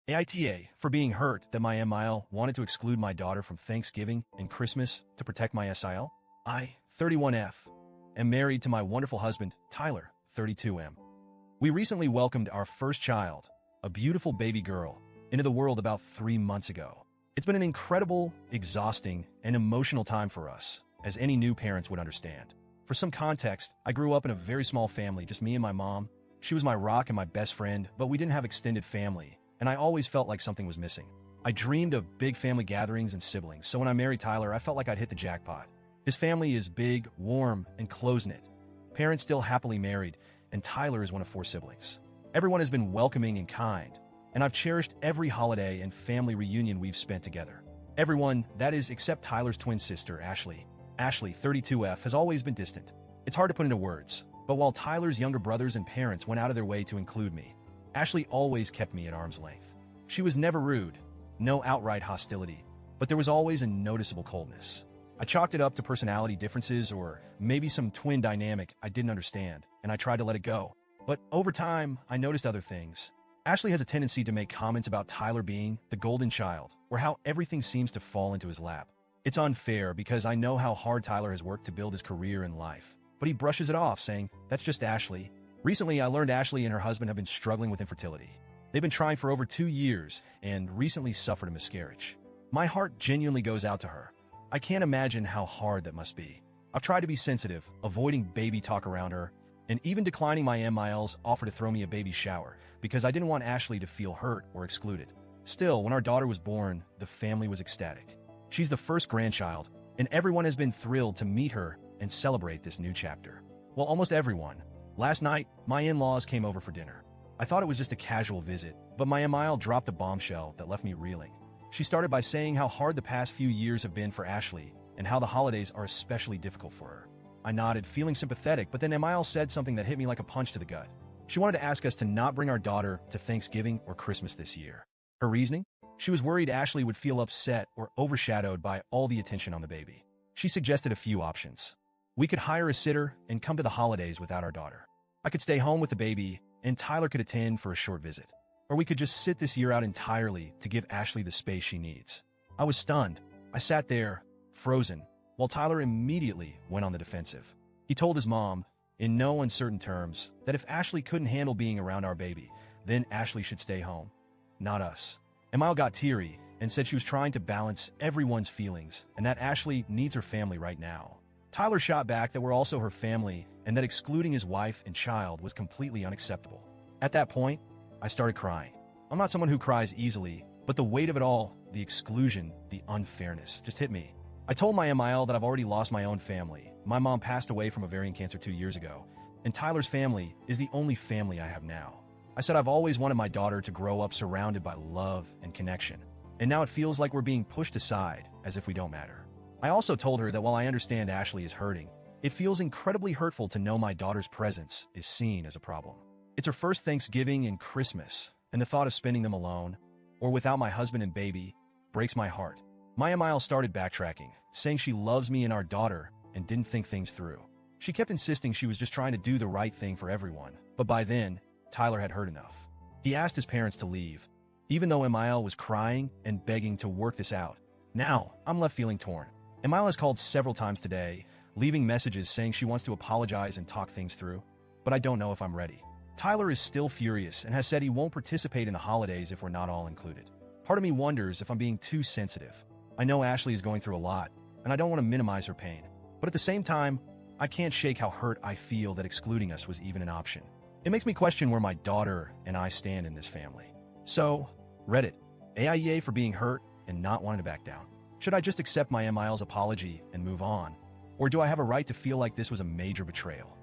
AITA for being hurt that my MIL wanted to exclude my daughter from Thanksgiving and Christmas to protect my SIL. I, 31F, am married to my wonderful husband, Tyler, 32M. We recently welcomed our first child, a beautiful baby girl, into the world about 3 months ago. It's been an incredible, exhausting, and emotional time for us, as any new parents would understand. For some context, I grew up in a very small family, just me and my mom. She was my rock and my best friend, but we didn't have extended family, and I always felt like something was missing. I dreamed of big family gatherings and siblings, so when I married Tyler, I felt like I'd hit the jackpot. His family is big, warm, and close-knit. Parents still happily married, and Tyler is one of 4 siblings. Everyone has been welcoming and kind, and I've cherished every holiday and family reunion we've spent together. Everyone, that is, except Tyler's twin sister, Ashley. Ashley, 32F, has always been distant. It's hard to put into words, but while Tyler's younger brothers and parents went out of their way to include me, Ashley always kept me at arm's length. She was never rude, no outright hostility, but there was always a noticeable coldness. I chalked it up to personality differences or maybe some twin dynamic I didn't understand, and I tried to let it go. But over time, I noticed other things. Ashley has a tendency to make comments about Tyler being the golden child, or how everything seems to fall into his lap. It's unfair because I know how hard Tyler has worked to build his career and life, but he brushes it off, saying, "That's just Ashley." Recently, I learned Ashley and her husband have been struggling with infertility. They've been trying for over 2 years and recently suffered a miscarriage. My heart genuinely goes out to her. I can't imagine how hard that must be. I've tried to be sensitive, avoiding baby talk around her, and even declining my MIL's offer to throw me a baby shower because I didn't want Ashley to feel hurt or excluded. Still, when our daughter was born, the family was ecstatic. She's the first grandchild, and everyone has been thrilled to meet her and celebrate this new chapter. Well, almost everyone. Last night, my in-laws came over for dinner. I thought it was just a casual visit, but my MIL dropped a bombshell that left me reeling. She started by saying how hard the past few years have been for Ashley and how the holidays are especially difficult for her. I nodded, feeling sympathetic, but then MIL said something that hit me like a punch to the gut. She wanted to ask us to not bring our daughter to Thanksgiving or Christmas this year. Her reasoning? She was worried Ashley would feel upset or overshadowed by all the attention on the baby. She suggested a few options. We could hire a sitter and come to the holidays without our daughter. I could stay home with the baby, and Tyler could attend for a short visit. Or we could just sit this year out entirely to give Ashley the space she needs. I was stunned. I sat there, frozen, while Tyler immediately went on the defensive. He told his mom, in no uncertain terms, that if Ashley couldn't handle being around our baby, then Ashley should stay home, not us. Emile got teary and said she was trying to balance everyone's feelings and that Ashley needs her family right now. Tyler shot back that we're also her family and that excluding his wife and child was completely unacceptable. At that point, I started crying. I'm not someone who cries easily, but the weight of it all, the exclusion, the unfairness, just hit me. I told my MIL that I've already lost my own family. My mom passed away from ovarian cancer 2 years ago, and Tyler's family is the only family I have now. I said I've always wanted my daughter to grow up surrounded by love and connection, and now it feels like we're being pushed aside as if we don't matter. I also told her that while I understand Ashley is hurting, it feels incredibly hurtful to know my daughter's presence is seen as a problem. It's her first Thanksgiving and Christmas, and the thought of spending them alone, or without my husband and baby, breaks my heart. My MIL started backtracking, saying she loves me and our daughter and didn't think things through. She kept insisting she was just trying to do the right thing for everyone, but by then, Tyler had heard enough. He asked his parents to leave, even though MIL was crying and begging to work this out. Now, I'm left feeling torn. MIL has called several times today, leaving messages saying she wants to apologize and talk things through, but I don't know if I'm ready. Tyler is still furious and has said he won't participate in the holidays if we're not all included. Part of me wonders if I'm being too sensitive. I know Ashley is going through a lot, and I don't want to minimize her pain. But at the same time, I can't shake how hurt I feel that excluding us was even an option. It makes me question where my daughter and I stand in this family. So, Reddit, AIEA for being hurt and not wanting to back down. Should I just accept my MIL's apology and move on? Or do I have a right to feel like this was a major betrayal?